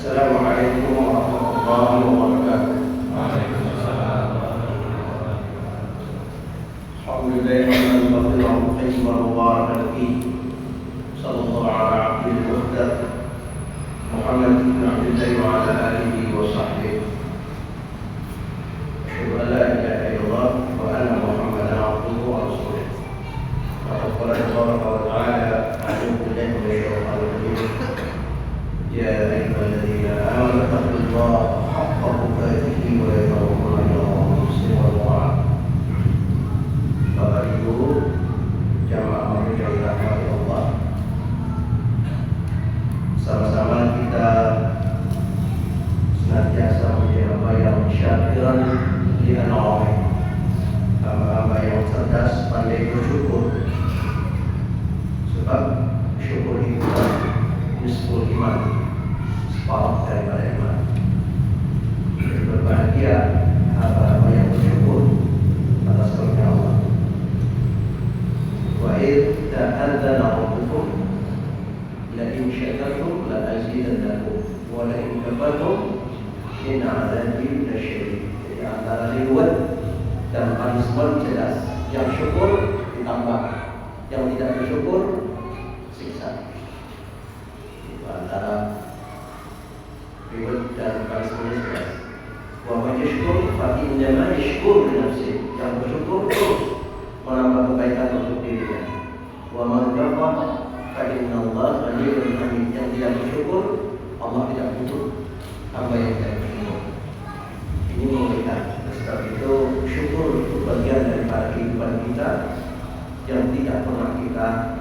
Assalamualaikum warahmatullahi wabarakatuh. Waalaikumsalam. Alhamdulillahirrahmanirrahim. Sallallahu ala abdil muhtad Muhammad bin Abdillah wa ala alihi wa sahbihi. Asyhadu an la ilaha illallah wa anna Muhammadan abduhu wa rasuluh. Qala Allah ta'ala a'udzu billahi minasyaitonir rajim. Ya ayyuhalladzina amanu taqullaha haqqa tuqatih wa la tamutunna illa wa antum muslimun. Bapak Ibu jamaah yang dirahmati Allah, sama-sama kita senantiasa menjadi hamba yang syakiran li an'amih, hamba yang cerdas, pandai bersyukur. Sebab syukur itu nisful iman, separuh daripada iman. Berbahagia hamba yang bersyukur atas karunia Allah. Wa idh ta'adzana rabbukum la in syakartum la azidannakum wa la in kafartum in 'adzabi lasyadid. Jadi antara reward dan punishment jelas. Yang syukur ditambah, yang tidak bersyukur siksa. Itu antara reward dan punishment jelas. Wa man yashkur fa innama yashkur li nafsihi. Yang bersyukur terus menambah kebaikan untuk dirinya. Wa man kafara fa innallaha ghaniyyun hamid. Yang tidak bersyukur, Allah tidak butuh hamba yang tidak bersyukur. Ini memberikan. Sebab itu syukur itu bagian daripada kehidupan kita yang tidak pernah kita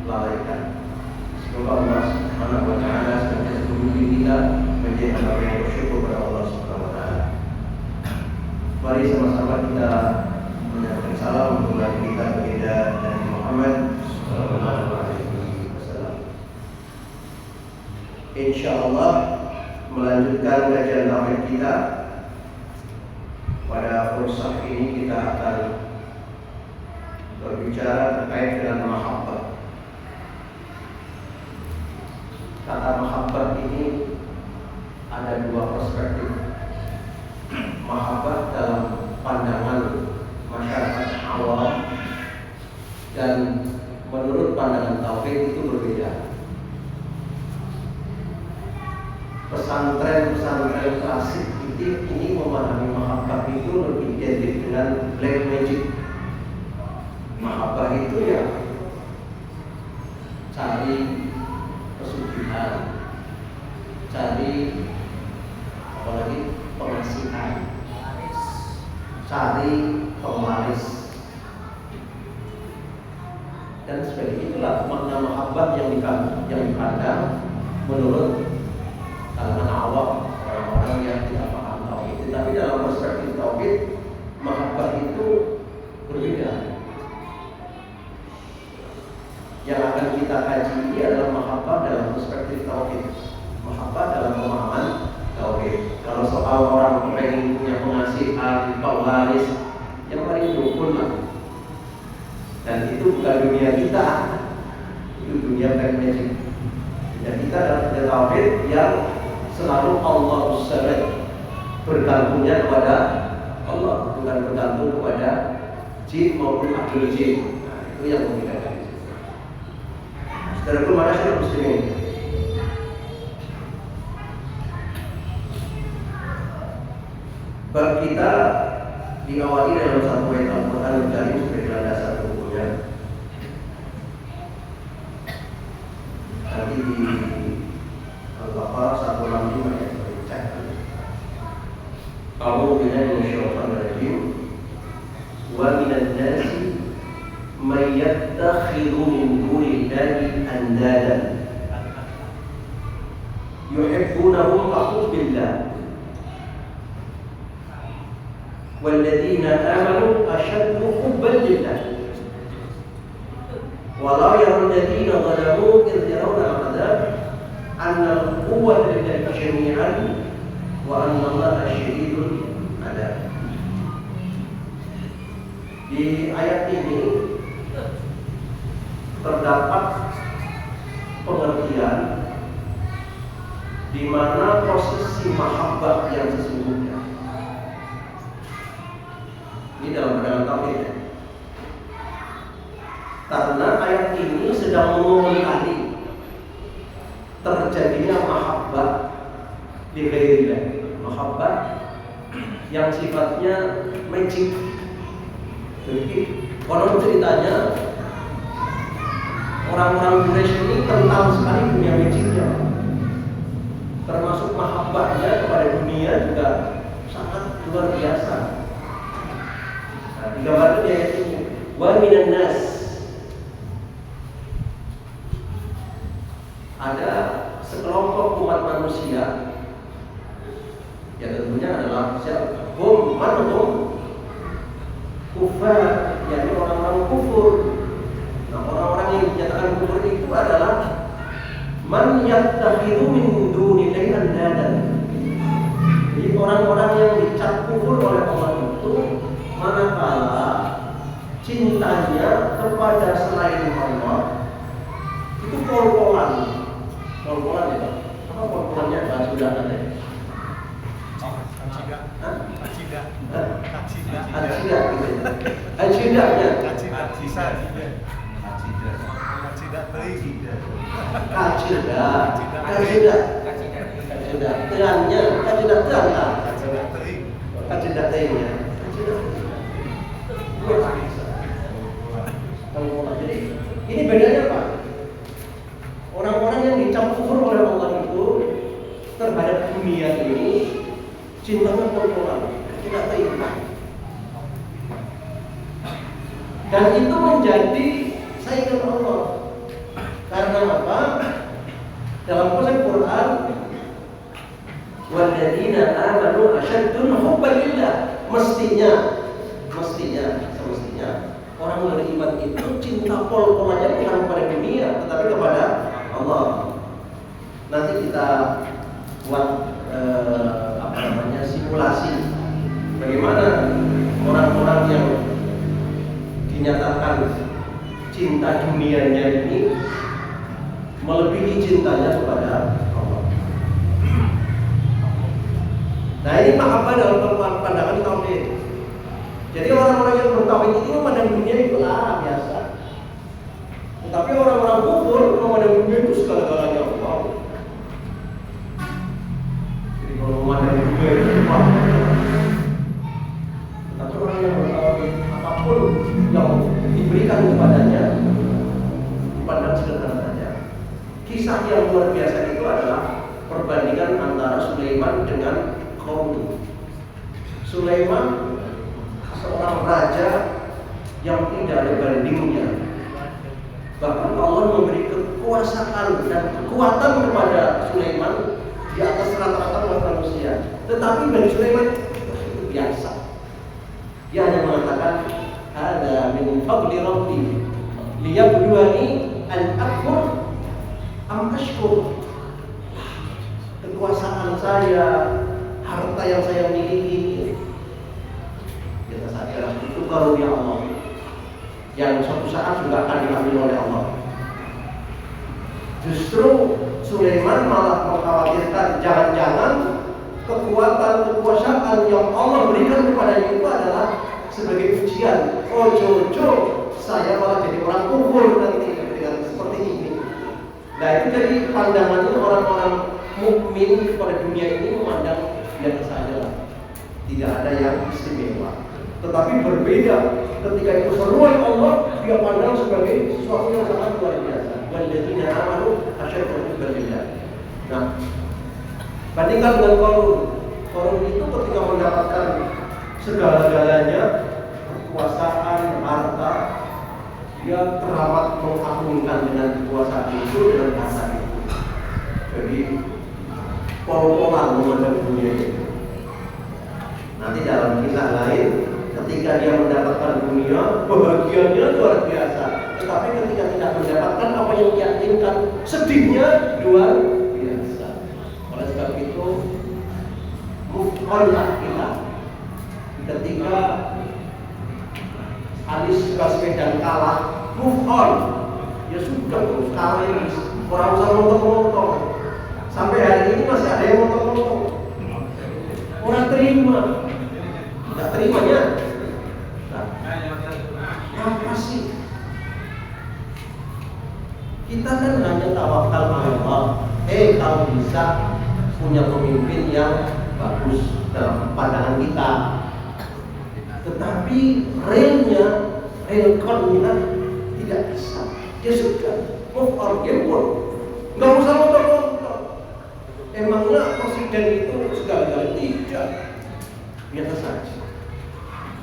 lalaikan. Semoga Allah Subhanahu wa taala senantiasa membimbing kita menjadi hamba yang bersyukur kepada Allah Subhanahu wa taala. Mari sama-sama kita menyampaikan salam untuk Nabi kita baginda Nabi Muhammad sallallahu alaihi wasallam. Insyaallah melanjutkan kajian tauhid kita. Pada fursah ini kita akan berbicara terkait dengan mahabbah. Kata mahabbah ini ada dua perspektif. Mahabbah dalam pandangan masyarakat awam dan menurut pandangan tauhid itu berbeda. Pesantren klasik ini memahami mahabbah itu lebih identik dengan black magic. Mahabbah itu ya cari pesugihan, cari apalagi pengasihan, cari pemaris dan sebagainya. Itulah makna mahabbah yang dipandang menurut kalangan awam, orang-orang yang tidak paham tauhid. Tapi dalam perspektif tauhid, mahabbah itu berbeda. Yang akan kita kaji ini adalah mahabbah dalam perspektif tauhid, mahabbah dalam pemahaman tauhid. Kalau soal orang pengen punya pengasihan, pewaris, yang paling rukun lah. Dan itu bukan dunia kita, itu dunia black magic. Dan kita adalah dunia tauhid yang selalu Allah Subhanahu bergantungnya kepada Allah, bukan bergantung kepada jin maupun abdul jin. Nah, itu yang membedakan. Saudaraku masyarakat muslimin, bab kita diawali dalam satu ayat Al-Quran Al-Karim sebagai landasan hukumnya. Nanti di Al-Baqarah 165 ayat berbicara. A'udzu billahi minasyaitonir rajim. Wa minan nasi may yattakhidhu min dunillahi andadan yuhibbunahum ka hubbillah walladzina amanu ashaddu hubban lillah walau ya'lamuna zalamu idh yarawna al-'adzab anna al-quwwata lillahi jami'an wa anna Allaha syadidul 'adzab. Di ayat ini terdapat pengertian di mana posisi mahabbah yang sesungguhnya. Ini dalam pandangan tauhid ya. Karena ayat ini sedang mengomentari terjadinya mahabbah di ghairillah, mahabbah yang sifatnya magic. Jadi konon ceritanya orang-orang Quraisy ini kental sekali dunia magicnya, termasuk mahabbahnya kepada dunia juga sangat luar biasa. Nah, digambarkan di ayat ini, wa minan nas, ada sekelompok umat manusia yang tentunya adalah siapa? Manhum kufar, yakni orang-orang kufur. Nah, orang-orang yang dinyatakan kufur itu adalah man yattakhidhu min dunillahi andadan. Jadi orang-orang yang dicap kufur oleh Allah itu manakala cintanya kepada selain Allah itu pol-polan ya. Apa pol-polannya? Sudah ada. Ini bedanya apa? Orang-orang yang dicap kufur oleh Allah itu terhadap dunia ini cintanya pol-polan, tidak terima. Dan itu menjadi saingan Allah. Karena apa? Dalam konsep Quran, walladzina amanu asyaddun hubban lillah. Semestinya orang yang beriman itu cinta pol-polannya bukan kepada dunia, tetapi kepada Allah. Nanti kita buat simulasi bagaimana orang-orang yang dinyatakan cinta dunianya ini melebihi cintanya kepada Allah. Nah, ini mahabbah dalam pandangan tauhid. Jadi orang-orang yang bertauhid itu memandang dunia itu biasa. Tetapi orang-orang kufur memandang dunia itu segala-galanya Allah. Jadi kalau memandang dunia itu apa? Tetapi orang yang bertauhid, apapun yang diberikan kepadanya dipandang sederhana saja. Kisah yang luar biasa itu adalah perbandingan antara Sulaiman dengan Qarun. Sulaiman seorang raja yang tidak ada bandingnya. Bahkan Allah memberi kekuasaan dan kekuatan kepada Sulaiman di atas rata-rata manusia. Tetapi bagi Sulaiman itu biasa. Dia hanya mengatakan, ada min fadli rabbi liyabluwani al-akbar am ashkur. Kekuasaan saya, harta yang saya miliki, kita sadar itu karunia Allah yang suatu saat juga akan diambil oleh Allah. Justru Sulaiman malah mengkhawatirkan jangan-jangan kekuasaan yang Allah berikan kepadanya itu adalah sebagai ujian. Jojo, saya malah jadi orang kufur nanti dengan seperti ini. Nah, itu jadi pandangannya orang-orang mukmin kepada dunia ini memandang biasa saja lah, tidak ada yang istimewa. Tetapi berbeda ketika itu seruan Allah, dia pandang sebagai sesuatu yang sangat luar biasa. Walladzina amanu asyaddu hubban lillah. Nah, bandingkan dengan Qarun. Qarun itu ketika mendapatkan segala-galanya, kekuasaan, harta, dia teramat mengagungkan dengan kekuasaan itu, dengan harta itu. Jadi pol-polan memandang dunia itu. Nanti dalam kisah lain, ketika dia mendapatkan dunia, bahagianya luar biasa. Tetapi ketika tidak mendapatkan apa yang dia inginkan, sedihnya luar biasa. Oleh sebab itu, move on lah kita. Ketika Anies Baswedan kalah, move on. Ya sudah, terus kalah ini. Orang usah nonton-nonton. Sampai hari ini masih yang ngomong-ngomong. Orang terima. Tidak terimanya. Nah, apa sih? Kita kan hanya tawakal pada Allah. Kalau bisa punya pemimpin yang bagus dalam pandangan kita. Tetapi realnya, real konnya tidak bisa. Ya sudah, move on, game on. Nggak usah ngobrol-ngobrol. Emangnya presiden itu segala-galanya? Tidak. Biasa saja.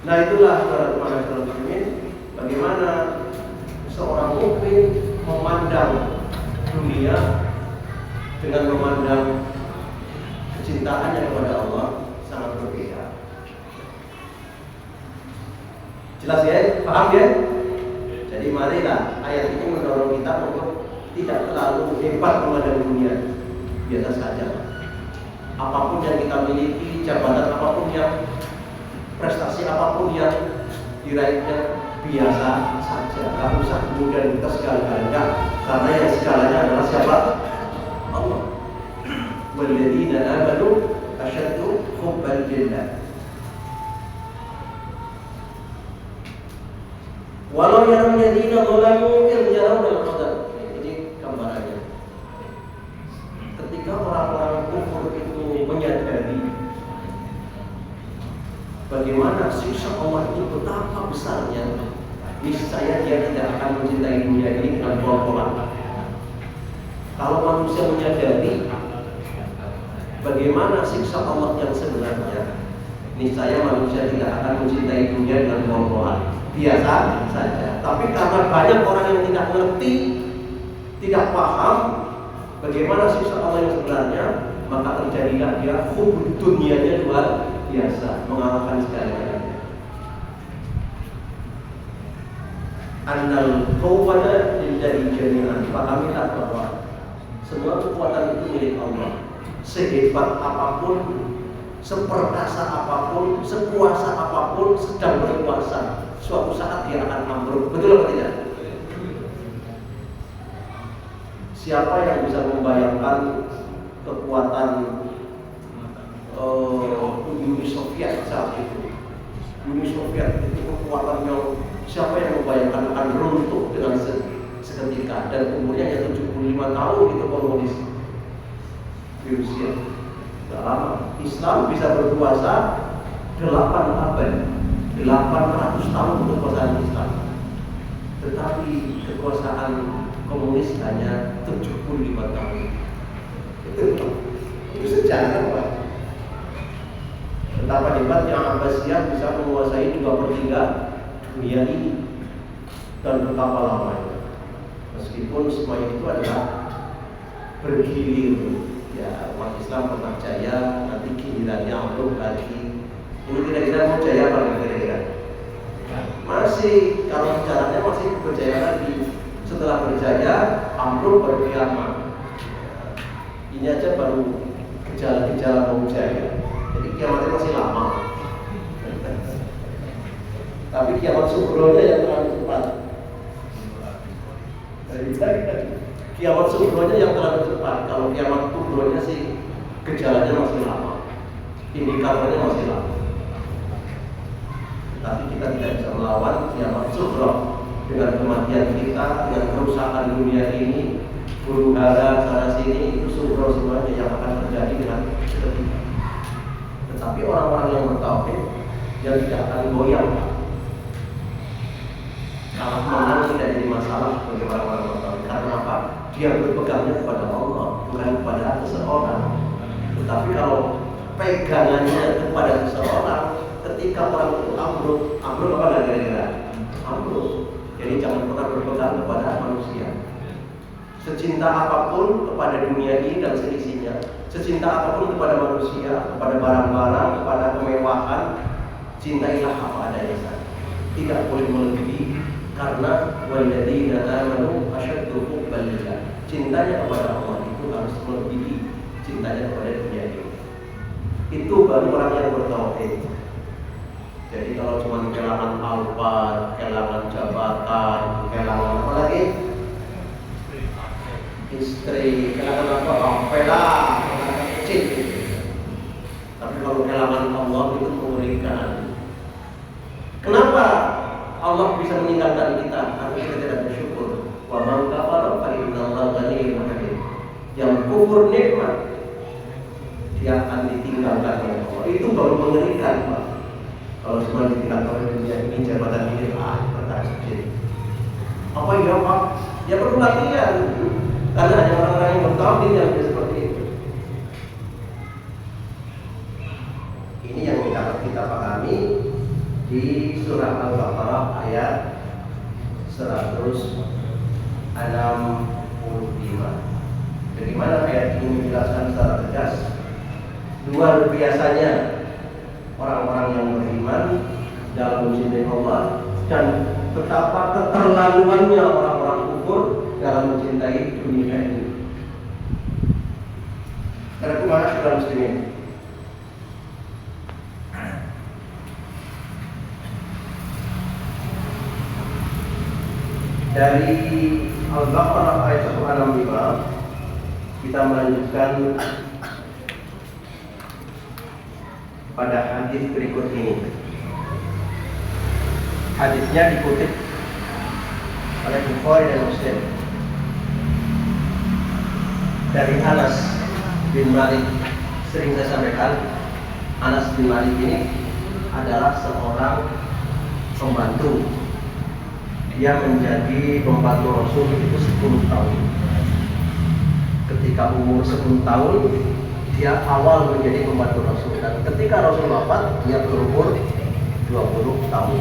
Nah itulah para muslimin, bagaimana seorang mukmin memandang dunia dengan memandang kecintaannya kepada Allah sangat berbeda. Jelas ya? Paham ya? Jadi marilah ayat ini mendorong kita untuk tidak terlalu hebat memandang dunia. Biasa saja. Apapun yang kita miliki, jabatan apapun yang, prestasi apapun yang diraihnya, biasa saja. Gak usah kemudian kita segala-galanya, karena yang segalanya adalah siapa? Allah. Walladzina amanu asyaddu hubban lillah. Walau yaral ladzina zalamu idh yarawna al-qadar. Ini gambarannya. Ketika orang-orang kufur itu menyadari bagaimana siksa Allah itu betapa besarnya, niscaya dia tidak akan mencintai dunia ini dengan pola-pola. Kalau manusia menyadari bagaimana siksa Allah yang sebenarnya, niscaya manusia tidak akan mencintai dunia dengan pola-pola. Biasa saja. Tapi karena banyak orang yang tidak mengerti, tidak paham bagaimana siksa Allah yang sebenarnya, maka terjadilah dia hubud dunianya luar biasa, mengalahkan segala-galanya. Annal qawwata lillahi jami'an. Pahamilah bahwa semua kekuatan itu milik Allah. Sehebat apapun, seperkasa apapun, sekuasa apapun sedang berkuasa, suatu saat dia akan ambruk. Betul atau tidak? Siapa yang bisa membayangkan kekuatan Uni Soviet saat itu? Uni Soviet itu kekuatannya, siapa yang membayangkan akan runtuh dengan seketika, dan umurnya 75 tahun itu komunis di Rusia. Sudah lama. Islam bisa berkuasa 8 abad, 800 tahun kekuasaan Islam. Tetapi kekuasaan komunis hanya 75 tahun. Itu sejarah, Pak. Betapa hebatnya Abbasiyah bisa menguasai 2/3 dunia ini, dan betapa lamanya. Meskipun semuanya itu adalah bergilir. Ya, umat Islam pernah jaya, nanti gilirannya ambruk lagi. Ini kira-kira mau jaya apa kira-kira? Masih, kalau caranya masih berjaya lagi. Setelah berjaya, ambruk baru kiamat. Ini aja baru gejala-gejala mau jaya. Jadi kiamatnya masih lama. Tapi kiamat sukronya yang terlalu cepat. Kiamat sukronya yang terlalu cepat. Kalau kiamat kubronya sih gejalanya masih lama, indikatornya masih lama. Tapi kita tidak bisa melawan kiamat sukro dengan kematian kita, dengan kerusakan dunia ini, huru hara sana sini, itu sukro semuanya yang akan terjadi dengan seketika. Tetapi orang-orang yang bertauhid yang tidak akan goyang, kalah menang tidak jadi masalah bagi orang-orang bertauhid. Karena apa? Dia berpegangnya kepada Allah, bukan kepada seseorang. Tetapi kalau pegangannya kepada seseorang, ketika orang itu ambruk apa nggak kira-kira? Ambruk. Jadi jangan pernah berpegang kepada manusia. Secinta apapun kepada dunia ini dan seisinya, secinta apapun kepada manusia, kepada barang-barang, kepada kemewahan, cintailah apa adanya saja. Tidak boleh melebihi, karena walladzina amanu asyaddu hubban lillah. Cintanya kepada Allah itu harus melebihi cintanya kepada dunia ini. Itu baru orang yang bertauhid. Jadi kalau cuma kehilangan alfat, kehilangan jabatan, kehilangan apa lagi? Istri, kehilangan apa? Kehilangan kecil. kufur nikmat, dia akan ditinggalkan oleh Allah. Itu baru mengerikan, Pak. Kalau semua ditinggalkan oleh dunia ini, jabatan ini, perkara kecil. Apa ya, Pak? Ya perlu latihan. Karena hanya orang-orang yang bertauhid yang bisa seperti itu. Ini yang kita pahami di surah Al-Baqarah ayat 165. Bagaimana ayat ini menjelaskan secara tegas? Luar biasanya orang-orang yang beriman dalam mencintai Allah, dan betapa keterlaluannya orang-orang kufur dalam mencintai dunia ini. Karena kemana saudara muslimin? Dari Al-Baqarah ayat 165 kita melanjutkan pada hadis berikut ini. Hadisnya dikutip oleh Bukhari dan Muslim dari Anas bin Malik. Sering saya sampaikan, Anas bin Malik ini adalah seorang pembantu. Dia menjadi pembantu Rasul itu 10 tahun. Ketika umur 10 tahun, dia awal menjadi pembantu Rasul, dan ketika Rasul wafat, dia berumur 20 tahun.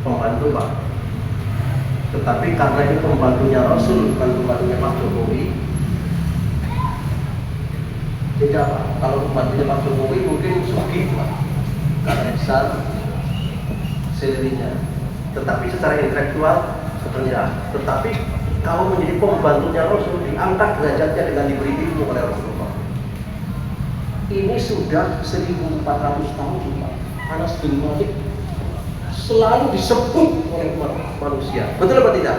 Pembantu, Pak. Tetapi karena ini pembantunya Rasul, bukan pembantunya Pak Jokowi. Tidak, Pak. Kalau pembantunya Pak Jokowi mungkin sugih, Pak, karena besar salary-nya. Tetapi secara intelektual rendah. Tetapi kalau menjadi pembantunya Rasul, diangkat derajatnya dengan diberi ilmu oleh Rasulullah. Ini sudah 1400 tahun, Pak. Anas bin Malik selalu disebut oleh manusia. Betul apa tidak?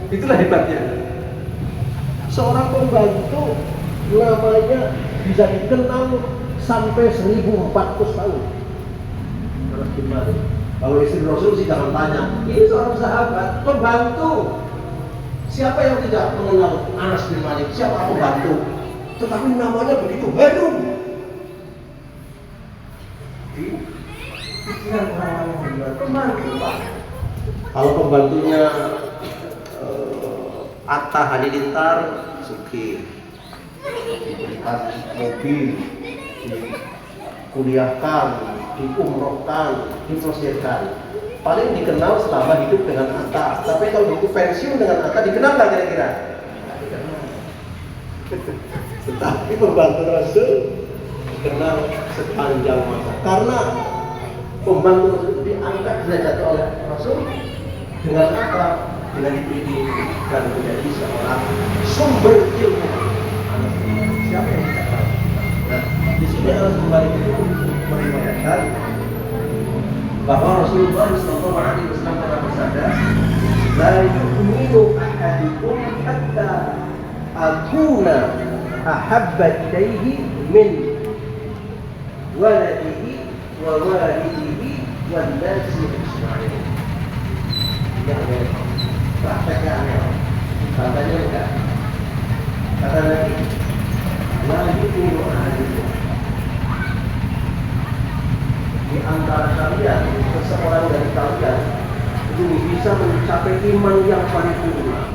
Itulah hebatnya. Seorang pembantu namanya bisa dikenal sampai 1400 tahun. Anas bin Malik. Kalau istri Rasul sih jangan tanya. Ini seorang sahabat, pembantu. Siapa yang tidak mengenal Anas bin Malik? Siapa pembantu? Tetapi namanya begitu harum. Pikiran orang-orang yang pembantu, Pak. Kalau pembantunya Atta Halilintar, sugih, diberikan mobil, dikuliahkan, diumrohkan, diproseskan. Paling dikenal selama hidup dengan Atta. Tapi kalau hidup pensiun dengan Atta, dikenal nggak kira-kira? Tetapi pembantu Rasul dikenal sepanjang masa. Karena pembantu Rasul itu diangkat derajat oleh Rasul dengan apa? Dengan dipilih dan menjadi seorang sumber ilmu. Siapa yang tidak tahu? Nah, di sini Anas bin Malik itu meriwayatkan bahwa Rasulullah SAW pernah bersabda, "La yu'minu ahadukum hatta akuna ahabba ilaihi min waladihi wa walidihi wan nasi ajma'in." Ya, prakteknya aneh. Katanya enggak. Kata Nabi, "La yu'minu ahadukum." Di antara kalian, seseorang dari kalian itu bisa mencapai iman yang paripurna.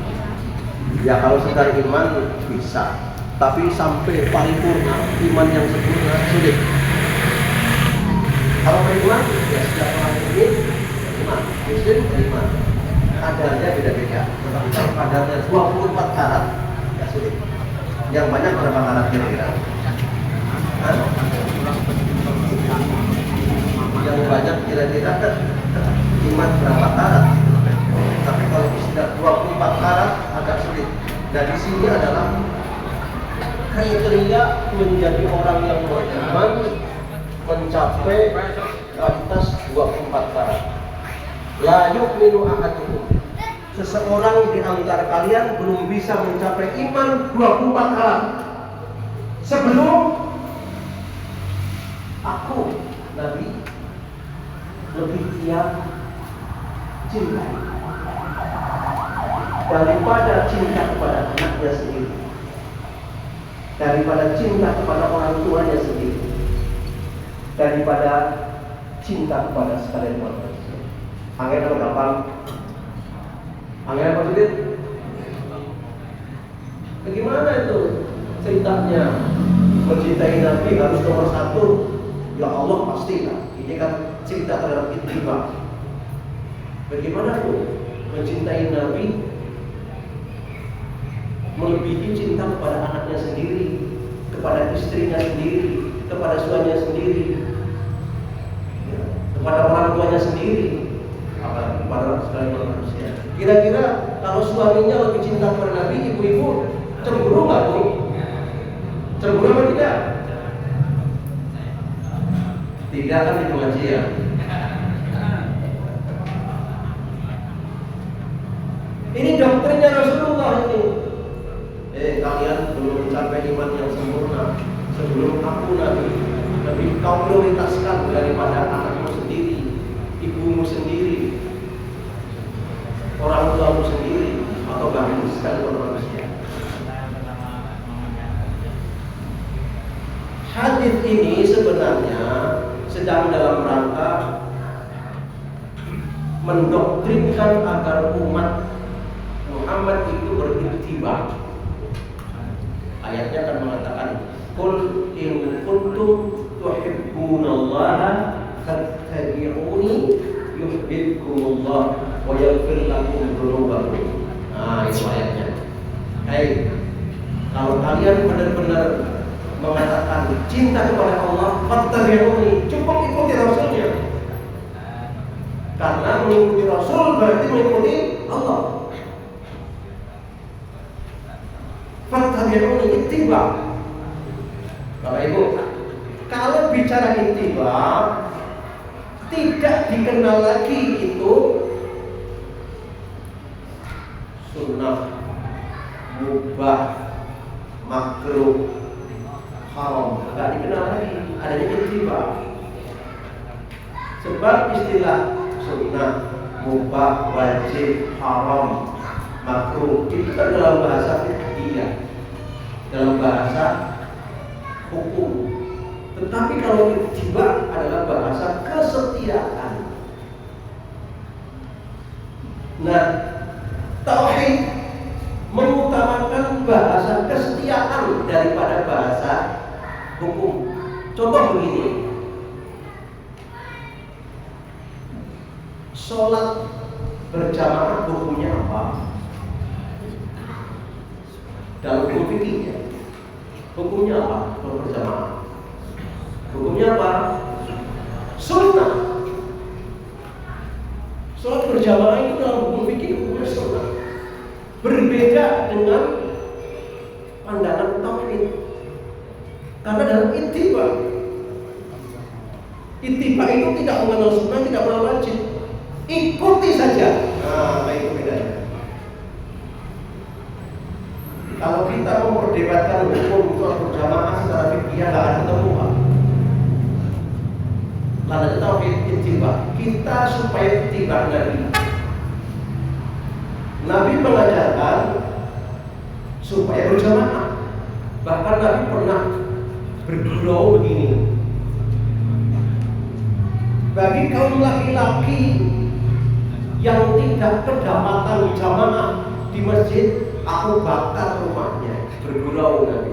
Ya kalau sekedar iman bisa, tapi sampai paripurna, iman yang sempurna sulit. Kalau beriman, ya setiap orang ini beriman, Muslim beriman. Kadarnya beda-beda. Tetapi kalau kadarnya 24 karat, ya sulit. Yang banyak berapa karat kira-kira? Yang banyak kira-kira iman berapa karat? Tapi kalau sudah 24 karat agak sulit. Dan di sini adalah kriteria menjadi orang yang beriman mencapai batas 24 karat. La yu'minu ahadukum. Seseorang di antara kalian belum bisa mencapai iman 24 karat sebelum aku, Nabi, lebih dia cinta daripada cinta kepada anaknya sendiri. daripada cinta kepada orang tuanya sendiri, daripada cinta kepada sekalian manusia. Angin atau gampang? Angin apa sih? Bagaimana itu ceritanya? Mencintai Nabi harus nomor satu. Ya Allah pastilah. Ini kan cinta terhadap ittiba. Bagaimana tuh mencintai Nabi melebihi cinta kepada anaknya sendiri, kepada istrinya sendiri, kepada suaminya sendiri, ya, kepada orang tuanya sendiri, apalagi kepada sekalian manusia. Kira-kira kalau suaminya lebih cinta kepada Nabi, ibu-ibu cemburu nggak tuh? Cemburu atau tidak? Tidak kan di pengajian. Ini doktrinnya Rasulullah ini. Kalian belum mencapai iman yang sempurna. Sebelum aku Nabi kau prioritaskan daripada anakmu sendiri, ibumu sendiri, orang tuamu sendiri, atau bahkan sekalian manusia. Hadis ini sebenarnya sedang dalam rangka mendoktrinkan agar umat Muhammad itu berittiba. Ayatnya akan mengatakan, "Qul in kuntum tuhibbunallaha fattabi'uni yuhibbukumullah wa yaghfir lakum dzunubakum." Nah, itu ayatnya. Hai, kalau kalian benar-benar mengatakan cinta kepada Allah, fattabi'uni, cukup ikuti Rasulnya. Karena mengikuti Rasul berarti mengikuti Allah. Fattabi'uni, ittiba. Bapak Ibu, kalau bicara ittiba, tidak dikenal lagi itu sunnah, mubah, makruh, haram, tidak dikenal lagi, adanya ittiba. Sebab istilah sunnah, mubah, wajib, haram, makruh itu kan dalam bahasa fikih, dalam bahasa hukum. Tetapi kalau ittiba adalah bahasa kesetiaan. Nah, tauhid mengutamakan bahasa kesetiaan daripada bahasa hukum. Contoh begini, sholat berjamaah hukumnya apa? Dalam hukum fikihnya, hukumnya apa? Kalau berjamaah, hukumnya apa? Sunnah. Sholat berjamaah itu dalam hukum fikih hukumnya sunnah. Berbeda dengan pandangan tauhid. Karena dalam ittiba itu tidak mengenal sunnah, tidak mengenal wajib. Ikuti saja. Nah, itu bedanya. Kalau kita memperdebatkan hukum sholat berjamaah secara fikih, nggak akan ketemu, Pak. Karena tauhid ittiba, kita supaya ittiba Nabi mengajarkan supaya berjamaah. Bahkan Nabi pernah bergurau begini, bagi kaum laki-laki yang tidak kedapatan jamaah di masjid, aku bakar rumahnya. Bergurau Nabi,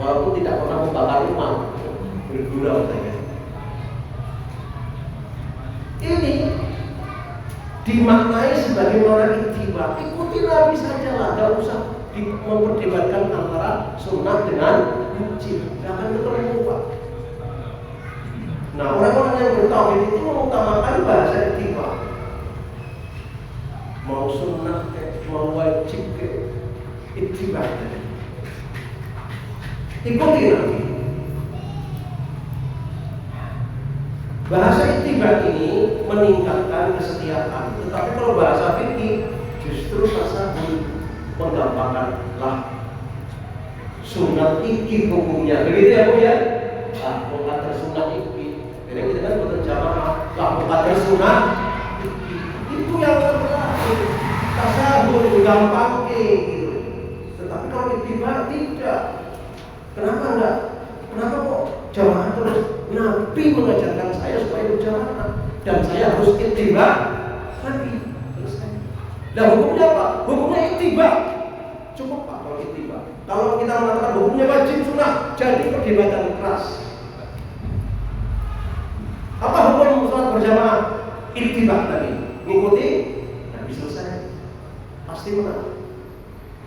walaupun tidak pernah membakar rumah, bergurau saja. Ini dimaknai sebagaimana ittiba. Ikuti Nabi saja lah, gak usah memperdebatkan antara sunnah dengan wajib. Gak akan ketemu, Pak. Nah, orang-orang yang bertauhid itu mengutamakan bahasa ittiba. Mau sunnah mau wajib ittiba. Ikuti Nabi. Bahasa ittiba ini meningkatkan kesetiaan. Tetapi kalau bahasa fikih justru tasawuf, menggampangkan lah sunat iki hukumnya. Begitu ya Bu ya? Lah mengatur sunat iki. Jadi kita kan berjamaah, lah mengatur sunat itu yang terlalu tasawuf gampang gitu. Tetapi kalau ittiba tidak. Kenapa enggak? Kenapa kok jamaah terus? Nabi mengajarkan saya supaya berjamaah dan saya harus ittiba Nabi. Selesai. Nah hukumnya apa? Hukumnya ittiba. Cukup Pak kalau ittiba. Kalau kita mengatakan hukumnya wajib sunnah, jadi perdebatan keras. Apa hukum sholat berjamaah? Ittiba tadi, mengikuti Nabi, selesai. Pasti menang.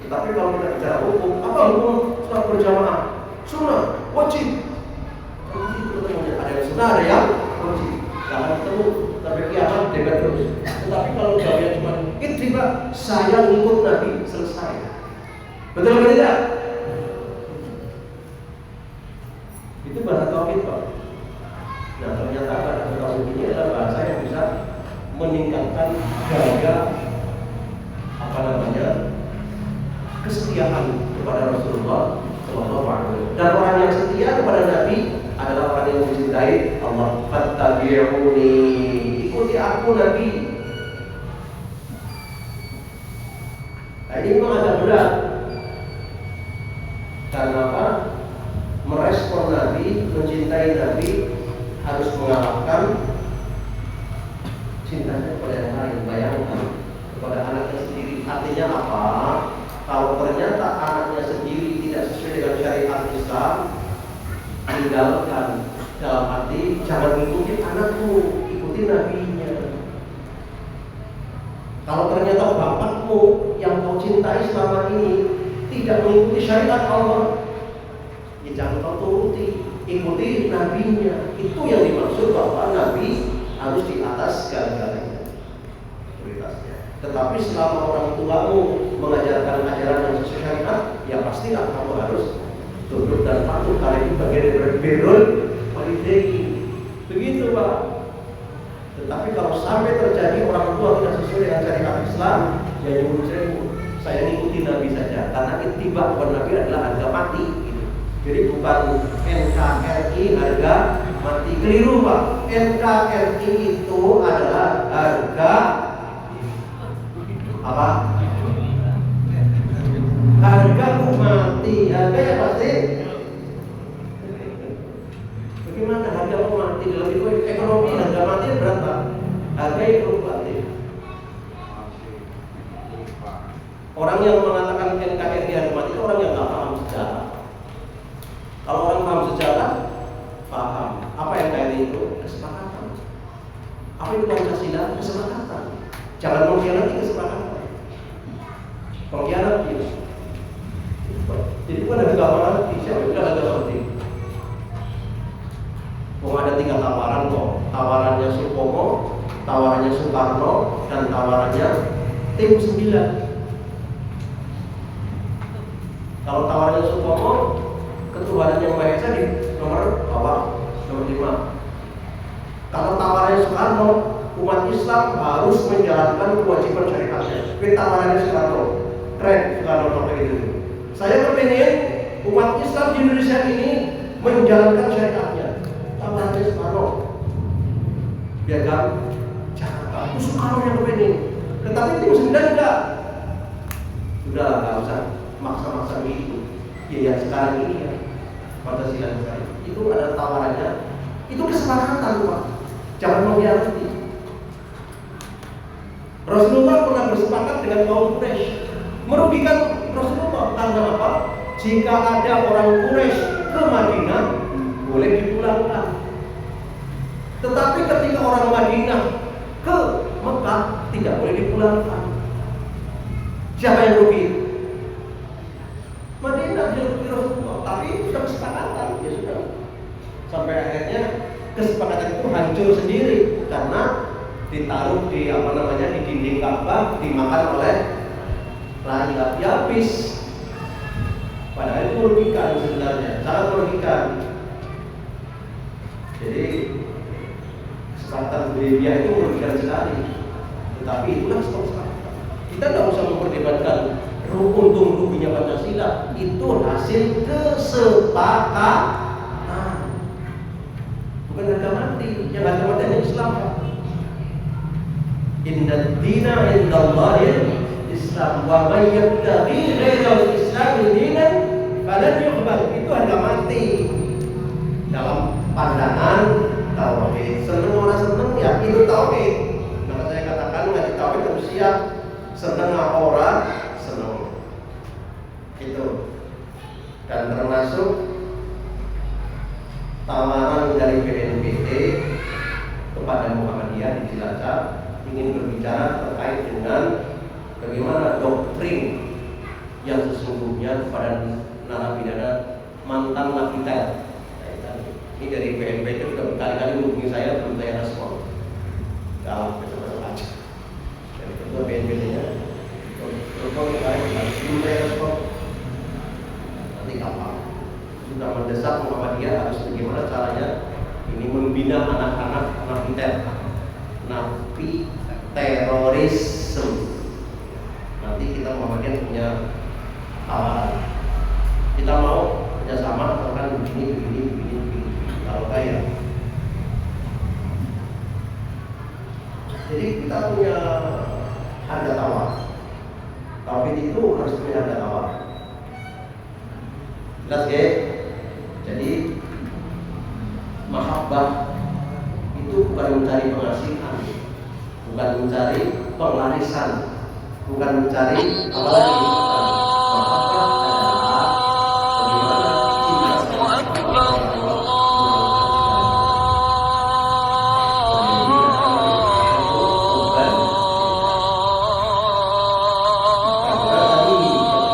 Tetapi kalau kita bicara hukum, apa hukum sholat berjamaah? Sunnah, wajib. Ada yang sunnah, ada yang wajib. Jangan ketemu sampai kiamat debat terus. Tetapi kalau jawabnya cuma ittiba, saya ngikut Nabi, selesai. Betul atau tidak? Itu bahasa tauhid Pak. Nah ternyata bahasa tauhid ini adalah bahasa yang bisa meningkatkan harga kesetiaan kepada Rasulullah Sallallahu Alaihi Wasallam. Dan orang yang setia kepada Nabi adalah orang yang mencintai Allah. Fattabi'uni, ikuti aku Nabi. Nah, ini memang agak berat. Karena apa? Merespon Nabi, mencintai Nabi harus mengalahkan cintanya kepada yang lain. Bayangkan, kepada anaknya sendiri. Artinya apa? Kalau ternyata anaknya sendiri tidak sesuai dengan syariat Islam, tinggalkan. Dalam arti jangan ikuti anakmu, ikuti nabinya. Kalau ternyata bapakmu yang kau cintai selama ini tidak mengikuti syariat Allah, ya jangan kau turuti, ikuti nabinya. Itu yang dimaksud bahwa nabi harus di atas segala-galanya, prioritasnya. Tetapi selama orang tuamu mengajarkan ajaran yang sesuai syariat, ya pastilah kamu harus tunduk dan patuh, karena itu bagian dari birrul walidain. Begitu Pak. Tetapi kalau sampai terjadi orang tua tidak sesuai dengan syariat Islam, ya nyuruh saya ngikuti Nabi saja, karena ittiba kepada Nabi adalah harga mati gitu. Jadi bukan NKRI harga mati, keliru Pak. NKRI itu adalah harga apa? Harga mati, harga ya pasti. Bagaimana harga mati dalam ekonomi? Harga mati berapa? Harga fluktuatif. Orang yang mengatakan NKRI harga mati itu orang yang nggak paham sejarah. Kalau orang paham sejarah, paham apa NKRI itu? Kesepakatan. Apa itu Pancasila? Kesepakatan. Jangan mengkhianati kesepakatan. Pengkhianat gitu. Jadi bukan harga mati, siapa yang harga mati? Oh, ada 3 tawaran kok. Tawarannya Supomo, tawarannya Soekarno, dan tawarannya tim 9. Kalau tawarannya Supomo, ketuhanan yang Maha Esa di nomor bawah, nomor 5. Kalau tawarannya Soekarno, umat Islam harus menjalankan kewajiban syariatnya. Tapi tawarannya Soekarno, keren Soekarno sampai gitu. Saya berpikir umat Islam di Indonesia ini menjalankan syariatnya. Tawarannya Soekarno, ya kan? Jangan Soekarno yang berpikir. Tetapi tim 9 enggak. Sudahlah, nggak usah maksa-maksa begitu. Ya yang sekarang ini ya, Pancasila sekarang itu ada tawarannya. Itu kesepakatan Pak. Jangan mengkhianati. Rasulullah pernah bersepakat dengan kaum Quraisy, merugikan Rasulullah karena apa? Jika ada orang Quraisy ke Madinah, boleh dipulangkan. Tetapi ketika orang Madinah ke Mekah, tidak boleh dipulangkan. Siapa yang rugi? Madinah dirugi Rasulullah. Tapi itu sudah kesepakatan, ya sudah. Sampai akhirnya kesepakatan itu hancur sendiri karena ditaruh di di dinding Ka'bah, dimakan oleh rayap, ya habis. Padahal itu merugikan sebenarnya, sangat merugikan. Jadi kesepakatan Hudaybiyah itu merugikan sekali. Tetapi itulah kesepakatan. Kita tidak usah memperdebatkan untung ruginya Pancasila, itu hasil kesepakatan. Bukan harga mati, yang harga mati hanya Islam. Inna dina indallahil Islam, wa may yabtaghi ghairal Islam dinan Badan yuqbal itu harga mati dalam pandangan tauhid. Seneng orang seneng ya itu tauhid. Maka saya katakan ngaji tauhid harus siap. Seneng orang seneng itu. Dan termasuk tawaran dari BNPT kepada Muhammadiyah di Cilacap ingin berbicara terkait dengan bagaimana doktrin yang sesungguhnya kepada narapidana mantan napiter. Ini dari BNPT sudah berkali-kali menghubungi saya, belum saya respon. Dalam besok-besok aja. Dari ketua BNPT-nya, telepon kemarin belum saya respon. Nanti kapan? Sudah mendesak Muhammadiyah harus bagaimana caranya ini membina anak-anak napiter, napi terorisme. Nanti kita Muhammadiyah punya tawaran. Kita mau kerjasama akan begini. Kalau kaya. Jadi kita punya harga tawar. Tauhid itu harus punya harga tawar. Jelas ya? Jadi mahabbah itu bukan mencari pengasihan, bukan mencari pelarisan, bukan mencari apa lagi. Mahabbah adalah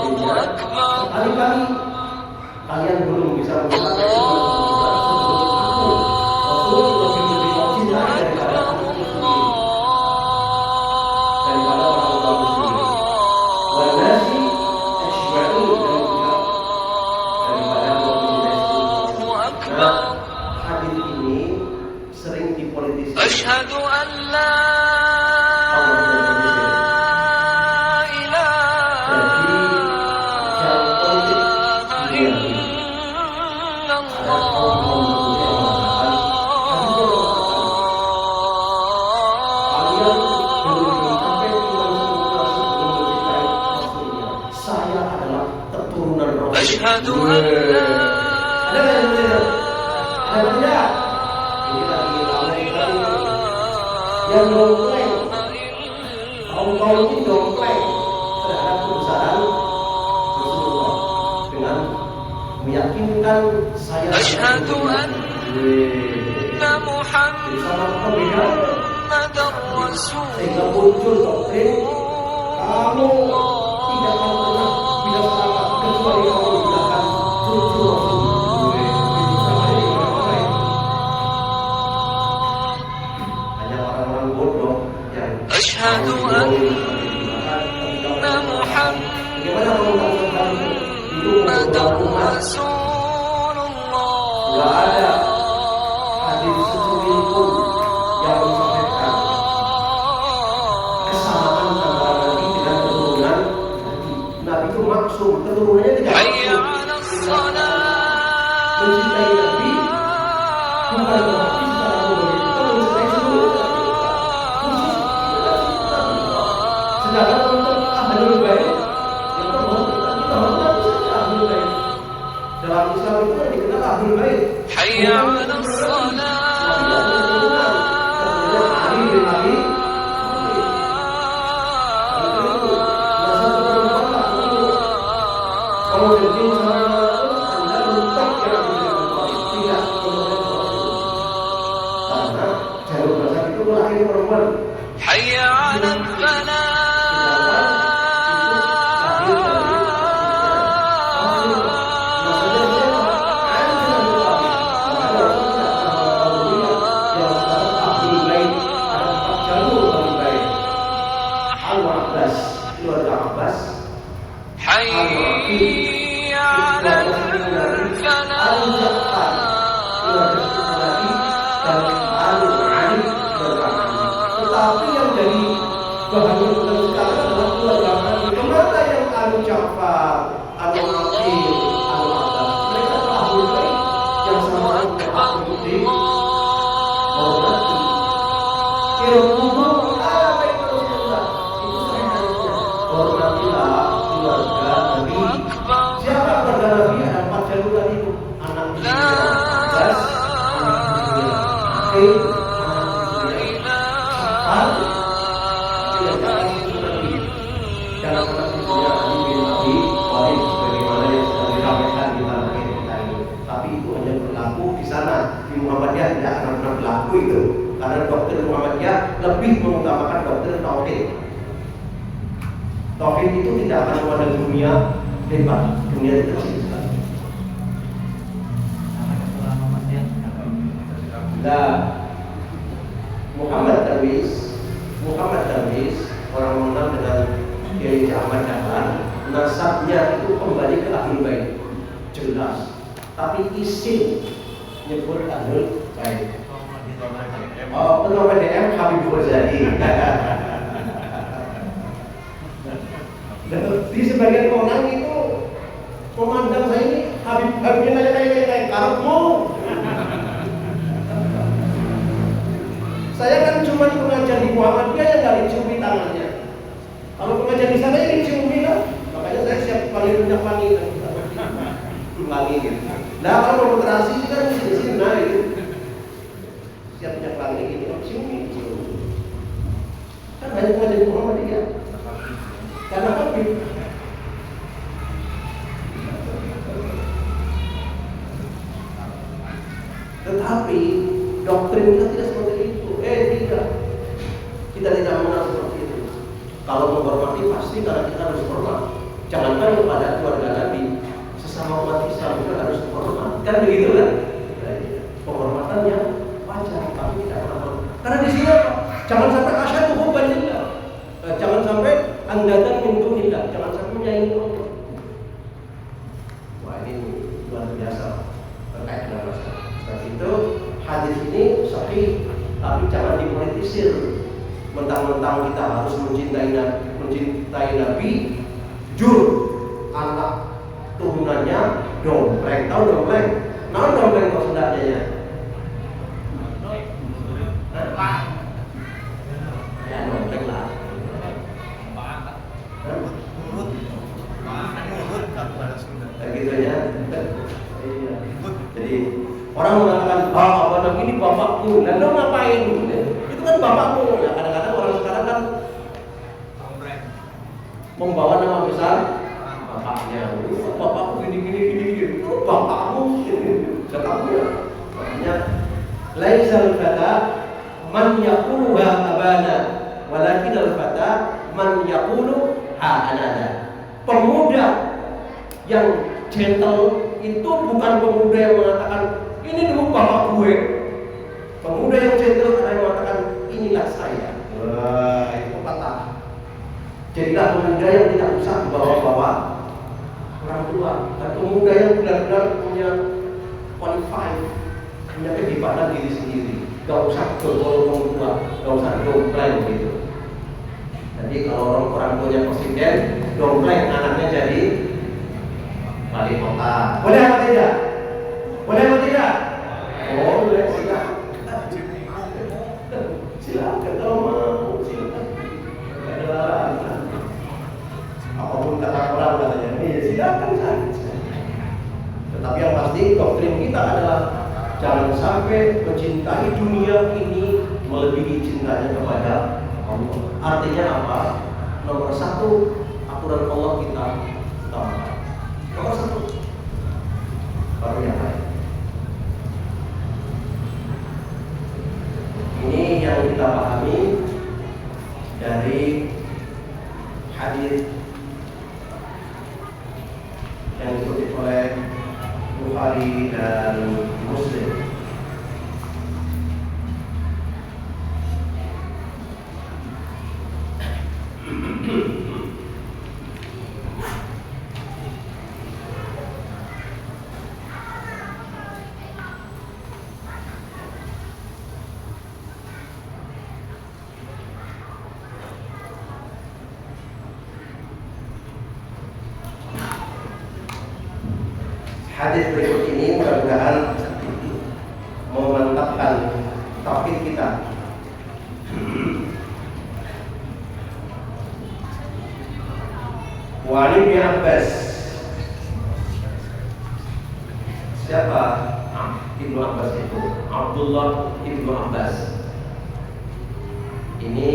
bagaimana cinta sama kalian belum bisa mengatakan Rasul lebih cinta daripada orang muslim, wanasi ashma'u dan juga daripada muslim. Nah, hadis ini sering dipolitisasi. Asyhadu an la Asyhadu an la ada tidak? Ini lagi ramai yang dongkleng. Kaum ini dongkleng terhadap perusahaan Rasulullah dengan meyakinkan saya asyhadu anna Muhammadar Rasul. Sehingga muncul doktrin kamu tidak akan pernah bisa selamat kecuali kamu menggunakan cucu Rasul. Hanya orang-orang bodoh yang asyhadu anna Muhammadar Rasulullah. Tidak ada hadis secuil pun yang mensampaikan kesamaan antara Nabi dengan keturunan Nabi. Nabi itu maksum, keturunannya tidak maksum. Mencintai Nabi bukan berarti secara umum kita mencintai seluruh Nabi. Khusus kita cinta Nabi. Sedangkan untuk ahlul bait yang kita hormati saja ahlul bait. Dalam Islam itu yang dikenal ahlul bait. Hayya 'alas shalah. Ali bin Abi kalau jadi Anda mentok yang tidak karena jalur mazhab itu lahir perempuan. Hayya 'alal falah. Keluarga Abbas, Al-Rafi, Al-Jafar, keluarga Nabi dan Al-Ali berkata. Tetapi yang jadi bahan untuk sekarang adalah keluarga Nabi. Kemana yang Al-Jafar, Al-Rafi, Al-Abbas? Mereka adalah Ahlul Bait yang sama-sama berhak untuk dihormati. Hormatilah keluarga Nabi. Siapa keluarga Nabi? Tapi itu hanya berlaku di sana. Di Muhammadiyah tidak akan pernah berlaku itu, karena doktrin Muhammadiyah lebih mengutamakan doktrin tauhid. Tauhid itu tidak akan memandang dunia hebat, dunia itu kecil sekali. Nah, Muhammad Darwis, orang mengenal dengan Kiai Ahmad Dahlan, nasabnya itu kembali ke Ahlul Bait, jelas. Tapi isim nyebut Ahlul Bait. Oh, ketua PDM Habib Ghazali. Di sebagian orang itu memandang saya ini Habibnya kayak karepmu. Saya kan cuma pengajar di Muhammadiyah yang nggak diciumi tangannya. Kalau pengajar di sana ya diciumi lah. Makanya saya siap panggil minyak wangi gitu. Nah kalau mau operasi sih kan di sini nah itu siap minyak wangi gitu, ciumi. Kan banyak pengajar di Muhammadiyah. Karena Habib. Tetapi doktrin kita tidak seperti itu. Tidak. Kita tidak mengenal seperti itu. Kalau menghormati pasti karena kita harus hormat. Jangankan kepada keluarga Nabi, sesama umat Islam juga harus hormat. Kan begitu kan? Penghormatan yang wajar, tapi tidak hormat. Karena di sini apa? Jangan sampai asyhadu hubbanillah. Jangan sampai andatan min dunillah. Jangan sampai menyaingi Allah. Wah ini luar biasa terkait dengan masalah. Sebab itu hadis ini sahih. Tapi jangan dipolitisir. Mentang-mentang kita harus mencintai Nabi, jujur anak turunannya dompleng. Tahu dompleng? Nah dompleng kok saudaranya? Ya dompleng lah. Gitu ya. Jadi orang mengatakan bapak ini bapakku, dan lo ngapain? Itu kan bapakmu. Nah, kadang-kadang orang sekarang kan membawa nama besar bapaknya. Bapakku gini. Itu bapakmu. Katamu ya. Makanya laisal fata man yaqulu ha abana, walakin al fata man yaqulu ha anana. Pemuda yang gentle itu bukan pemuda yang mengatakan ini dulu bapak gue. Pemuda yang gentle adalah yang mengatakan inilah saya. Wah, itu patah. Jadilah pemuda yang tidak usah dibawa-bawa orang tua. Dan pemuda yang benar-benar punya qualified, punya kehebatan diri sendiri. Gak usah bergol orang tua, gak usah dompleng gitu. Jadi kalau orang tuanya presiden, dompleng anaknya jadi wali kota. Boleh apa tidak? Boleh apa tidak? Boleh, silakan. Silakan kalau mau, silakan. Ada larangan. Apapun kata orang katanya, silakan saja. Tetapi yang pasti doktrin kita adalah jangan sampai mencintai dunia ini melebihi cintanya kepada Allah. Artinya apa? Nomor satu, aturan Allah kita taat. Nomor satu, baru yang lain. Ini yang kita pahami dari hadis yang dikutip oleh Bukhari dan Muslim. Hadis berikut ini mudah-mudahan memantapkan tauhid kita. Wa Ibnu Abbas Siapa Ibnu Abbas itu? Abdullah Ibnu Abbas. Ini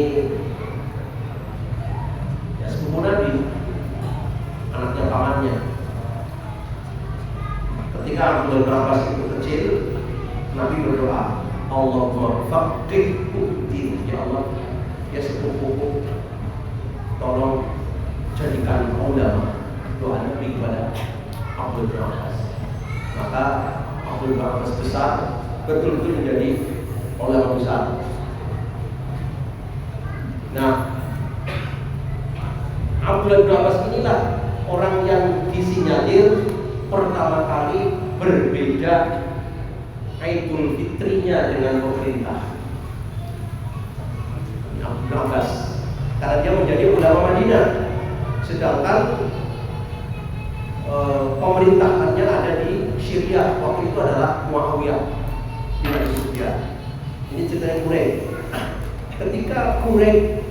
ya sepupu Nabi, anaknya pamannya. Ketika Abdullah Ibnu Abbas itu kecil, Nabi berdoa, Allahumma faqihhu din. Ya Allah, ya sepupuku, tolong jadikan ulama. Doa Nabi kepada Abdullah Ibnu Abbas. Maka Abdullah Ibnu Abbas besar, betul-betul menjadi ulama besar. Nah, Abdullah Ibnu Abbas inilah orang yang disinyalir pertama kali berbeda Idul Fitrinya dengan pemerintah. Abdullah Ibnu Abbas karena dia menjadi ulama Madinah, sedangkan pemerintahannya ada di Syria waktu itu adalah Muawiyah bin Abi Sufyan. Ini ceritanya Quraisy. Ketika Quraisy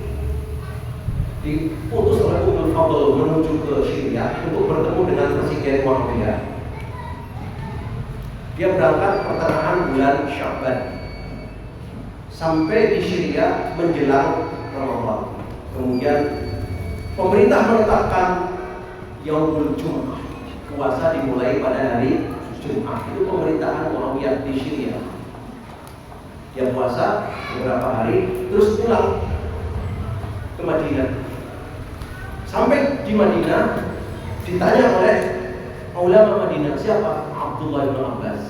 diutus oleh Ummul Fadl menuju ke Syria untuk bertemu dengan Presiden Muawiyah, dia berangkat pertengahan bulan Sya'ban sampai di Syria menjelang Ramadan. Kemudian pemerintah menetapkan Yaumul Jum'ah, puasa dimulai pada hari Jumat. Itu pemerintahan Muawiyah di Syria. Dia puasa beberapa hari, terus pulang ke Madinah. Sampai di Madinah, ditanya oleh ulama Madinah, siapa? Abdullah Ibnu Abbas.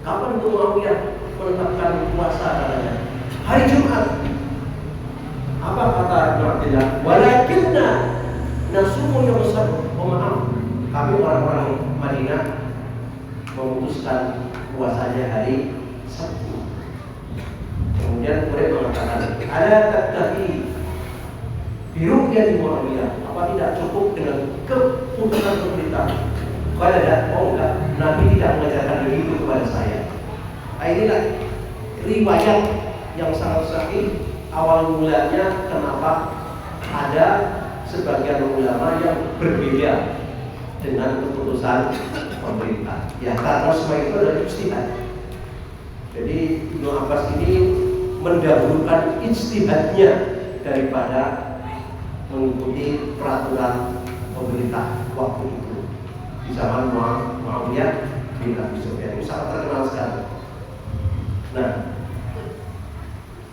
Kapan itu Muawiyah menetapkan puasa katanya? Hari Jumat. Apa kata Ibnu Abdillah? Walakinna nasumu yaum sabt. Oh maaf, kami orang-orang Madinah memutuskan puasanya hari Sabtu. Kemudian Quraisy mengatakan, ala tattafi biru'yati Muawiyah. Apa tidak cukup dengan keputusan pemerintah? Kalau ada, oh enggak, Nabi tidak mengajarkan begitu kepada saya. Inilah riwayat yang sangat sahih. Awal mulanya kenapa ada sebagian ulama yang berbeda dengan keputusan pemerintah. Ya karena semua itu adalah ijtihad. Jadi Ibnu Abbas ini mendahulukan ijtihadnya daripada mengikuti peraturan pemerintah waktu itu di zaman Muawiyah bin Abi Sufyan. Itu sangat terkenal sekali. Nah,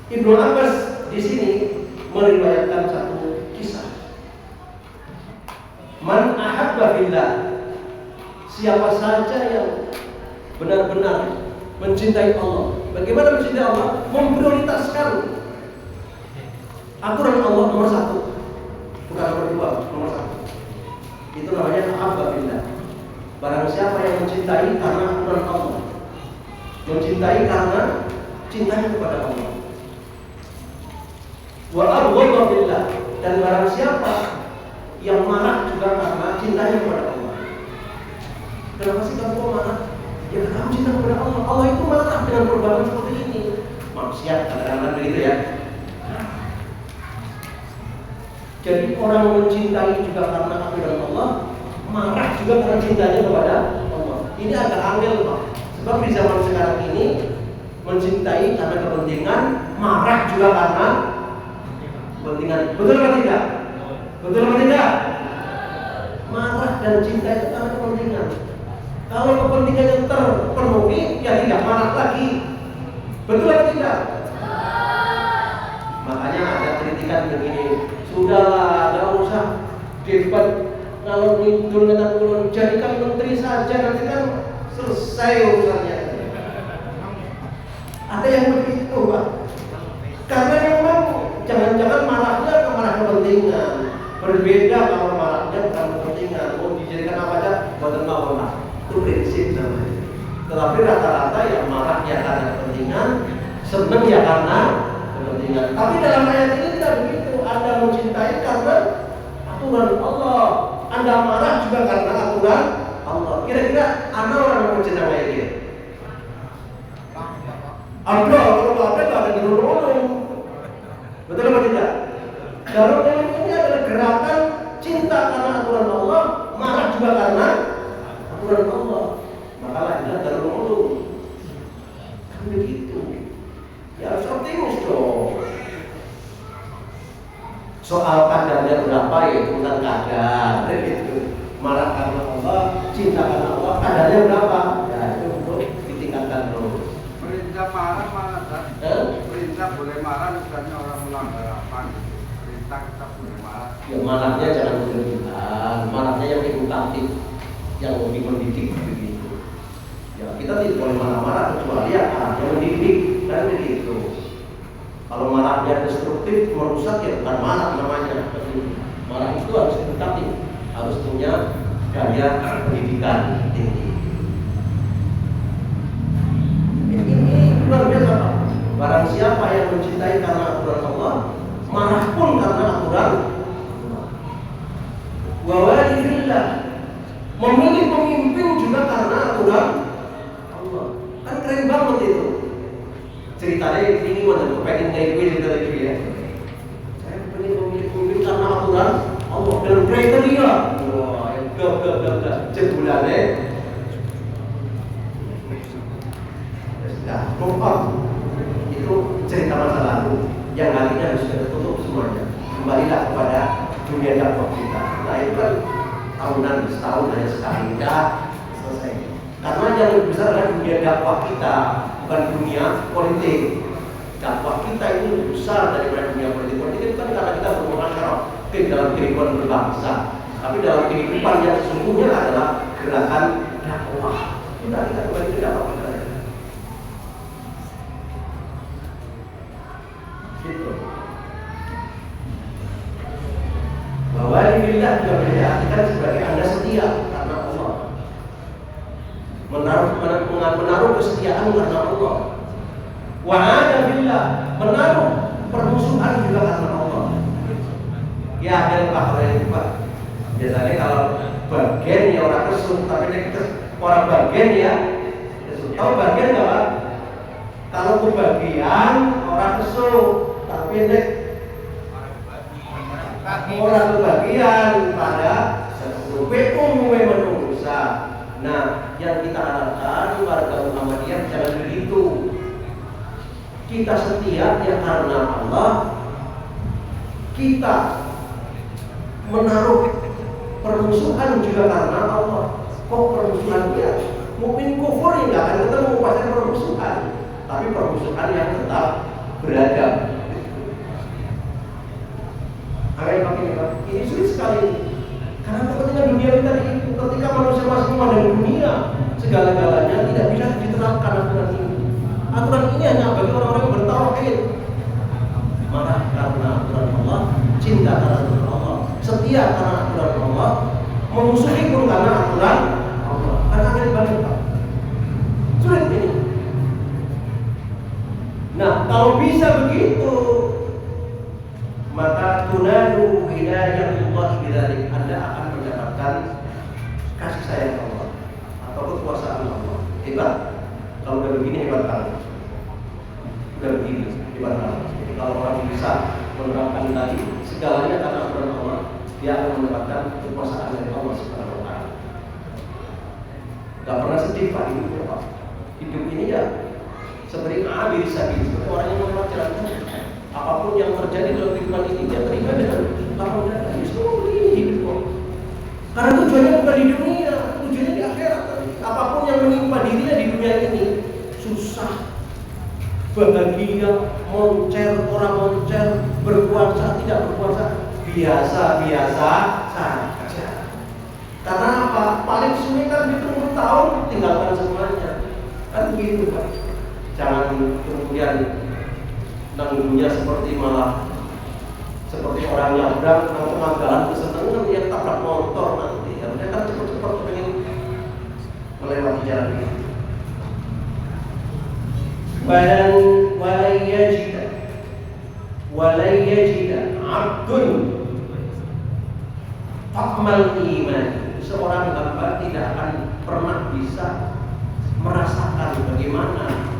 Ibnu Abbas di sini meriwayatkan satu kisah. Man ahabba billah, siapa saja yang benar-benar mencintai Allah. Bagaimana mencintai Allah? Memprioritaskan aturan Allah nomor satu, bukan nomor dua, nomor satu. Itu namanya ahabba billah. Barang siapa yang mencintai karena aturan Allah, mencintai karena cintanya kepada Allah. Wa abghadha billah, dan barang siapa yang marah juga karena cintanya kepada Allah. Kenapa sih kamu marah? Ya kamu cinta kepada Allah. Allah itu marah dengan perbuatan seperti ini. Maksiat kadang-kadang begitu ya. Jadi orang mencintai juga karena aturan Allah, marah juga karena cintanya kepada Allah. Ini agak angel Pak. Sebab di zaman sekarang ini mencintai karena kepentingan, marah juga karena kepentingan. Betul atau tidak? Betul atau tidak? Marah dan cinta itu karena kepentingan. Kalau kepentingannya terpenuhi, ya tidak marah lagi. Betul atau tidak? Makanya ada kritikan begini, sudahlah, tidak usah debat kalau ngidul dengan kulon, jadikan menteri saja, nanti kan selesai urusannya. Ada yang begitu Pak. Karena memang jangan-jangan marahnya ke marah kepentingan. Berbeda kalau marahnya bukan kepentingan. Mau dijadikan apa aja, buatan mau marah. Itu prinsip namanya. Tetapi rata-rata yang marahnya karena kepentingan, senang ya karena kepentingan. Tapi dalam ayat ini tidak begitu. Anda mencintai karena aturan Allah. Anda marah juga karena aturan Allah. Kira-kira Anda orang yang mencintai ayat ini? Ada, kalau ada nggak ada gerung-gerung. Betul atau tidak? Gerung-gerung ini adalah gerakan cinta karena aturan Allah, marah juga karena aturan aturan Allah, maka lahirlah Darul Ulum. Kan begitu. Ya harus optimis dong. Soal kadarnya berapa ya bukan kadar, gitu. Marah karena Allah, cinta karena Allah, kadarnya berapa? Ya itu untuk ditingkatkan terus. Perintah marah kan? Perintah boleh marah misalnya orang melanggar apa gitu. Perintah kita boleh marah. Ya marahnya jangan berlebihan, marahnya yang edukatif, yang lebih mendidik begitu. Ya kita tidak boleh marah-marah kecuali ya yang mendidik kan begitu. Kalau marahnya destruktif, merusak ya bukan marah namanya. Marah itu harus edukatif, harus punya gaya pendidikan tinggi. Ini luar biasa Pak. Barang siapa yang mencintai karena aturan Allah, marah pun karena aturan Allah. Wa walillah, memilih pemimpin juga karena aturan Allah. Kan keren banget itu. Ceritanya ini mana pengen kayak gue cerita lagi ya. Saya pengen memilih pemimpin karena aturan Allah dalam kriteria. Wah, gak jebulannya. Nah, kompak itu cerita masa lalu yang nantinya harus tertutup semuanya. Kembalilah kepada dunia dakwah kita. Nah itu kan tahunan setahun hanya sekali dah selesai. Karena yang lebih besar adalah dunia dakwah kita, bukan dunia politik. Dakwah kita ini lebih besar daripada dunia politik. Politik itu kan karena kita bermasyarakat dalam kehidupan berbangsa, tapi dalam kehidupan yang sesungguhnya adalah gerakan dakwah. Kita kembali ke dakwah kita. Gitu. Bahwa billah juga diartikan sebagai Anda setia karena Allah. Menaruh kesetiaan karena Allah. Wa'ada billah, menaruh permusuhan juga karena Allah. Ya ada Pak. Biasanya kalau bagian ya orang kesut, tapi orang bagian ya kesut. Tahu bagian nggak Pak? Kalau kebagian orang kesut, tapi ini orang kebagian pada umumnya manusia. Nah, yang kita harapkan warga Muhammadiyah jangan begitu. Kita setia ya karena Allah. Kita menaruh permusuhan juga karena Allah. Kok permusuhan dia? Mungkin kufur yang nggak akan ketemu pasti permusuhan, tapi permusuhan yang tetap beradab. Ini sulit sekali. Karena kepentingan dunia kita itu ketika manusia masih memandang dunia segala-galanya tidak bisa diterapkan aturan ini. Aturan ini hanya bagi orang-orang yang bertauhid. Marah karena aturan Allah, cinta karena aturan Allah, setia karena aturan Allah, memusuhi pun karena aturan Allah. Karena ada banyak Pak. Sulit ini. Nah, kalau bisa begitu, maka tunadu wilayatullah bidzalik, Anda akan mendapatkan kasih sayang Allah atau kekuasaan Allah. Hebat. Kalau udah begini hebat kali. Udah begini hebat kali. Jadi kalau orang bisa menerapkan tadi segalanya karena aturan Allah, dia akan mendapatkan kekuasaan dari Allah Subhanahu wa taala. Gak pernah sedih Pak hidupnya Pak. Hidup ini ya seperti abir sabil, seperti orang yang melewati jalan. Apapun yang terjadi dalam kehidupan ini dia terima dengan lapang dada. Semua begini hidup kok. Karena tujuannya bukan di dunia, tujuannya di akhirat. Apapun yang menimpa dirinya di dunia ini, susah, bahagia, moncer, orang moncer, berpuasa, tidak berpuasa, biasa-biasa saja. Karena apa? Paling sulit kan hitung tahun tinggalkan semuanya. Kan begitu Pak. Jangan kemudian nanggunya seperti malah seperti orang nyabrang tengah jalan kesenangan dia tabrak motor nanti. Harusnya kan cepat-cepat pengen melewati jalan ini. Walayajida abdun fakmal iman. Seorang hamba tidak akan pernah bisa merasakan bagaimana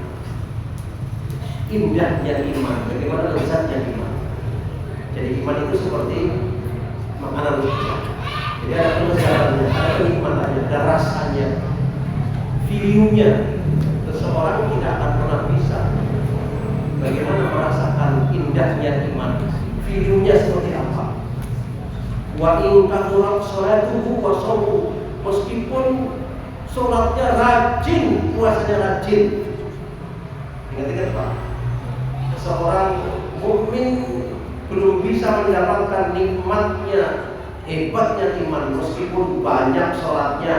indahnya iman, bagaimana lezatnya iman. Jadi iman itu seperti makanan. Jadi Jadi ada kelezatan, ada kenikmatannya, ada rasanya, feelingnya. Seseorang tidak akan pernah bisa bagaimana merasakan indahnya iman. Feelingnya seperti apa? Wa in kathurat sholatuhu wa shaumu, meskipun sholatnya rajin, puasanya rajin. Ingat-ingat Pak, seorang mukmin belum bisa mendapatkan nikmatnya, hebatnya iman meskipun banyak sholatnya,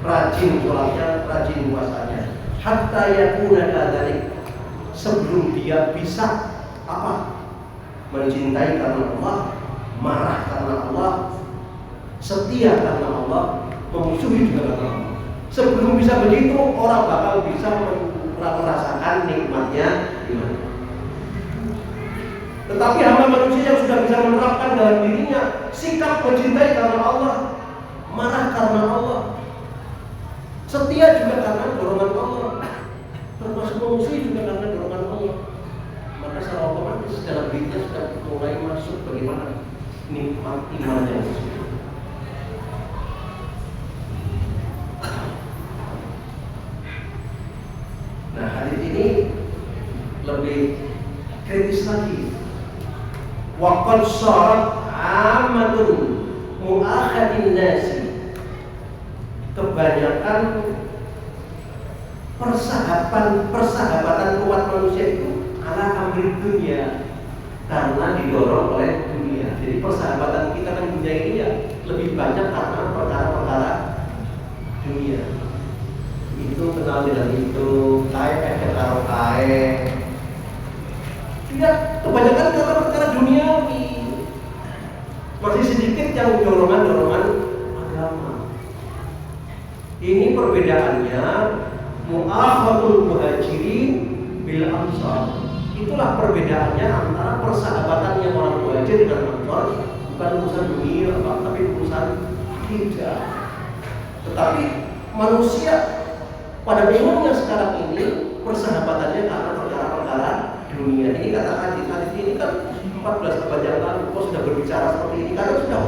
rajin sholatnya, rajin puasanya. Hatta yakuna kadzalik, sebelum dia bisa apa? Mencintai karena Allah, marah karena Allah, setia karena Allah, memusuhi juga karena Allah. Sebelum bisa begitu, orang bakal bisa merasakan nikmatnya iman. Tetapi hamba manusia yang sudah bisa menerapkan dalam dirinya sikap mencintai karena Allah, marah karena Allah, setia juga karena dorongan Allah, termasuk memusuhi juga karena dorongan Allah, maka secara otomatis dalam dirinya sudah mulai masuk bagaimana nikmat iman yang sesungguhnya. Nah, hadis ini lebih kritis lagi. Waqad syarat amatun mu'akhadin nasi, kebanyakan persahabatan umat manusia itu ala amri dunia, karena didorong oleh dunia. Jadi persahabatan kita dengan dunia ini ya lebih banyak karena perkara-perkara dunia. Itu kenal dengan itu, kaya karo kaya. Tidak, kebanyakan karena perkara duniawi. Masih sedikit yang dorongan-dorongan agama. Ini perbedaannya mu'akhatul muhajirin bil ansar. Itulah perbedaannya antara persahabatan yang orang muhajir dengan ansar, bukan urusan dunia, tapi urusan akidah. Tetapi manusia pada umumnya sekarang ini persahabatannya karena perkara-perkara dunia. Ini kata hadis ini kan 14 abad yang lalu kok sudah berbicara seperti ini, karena sudah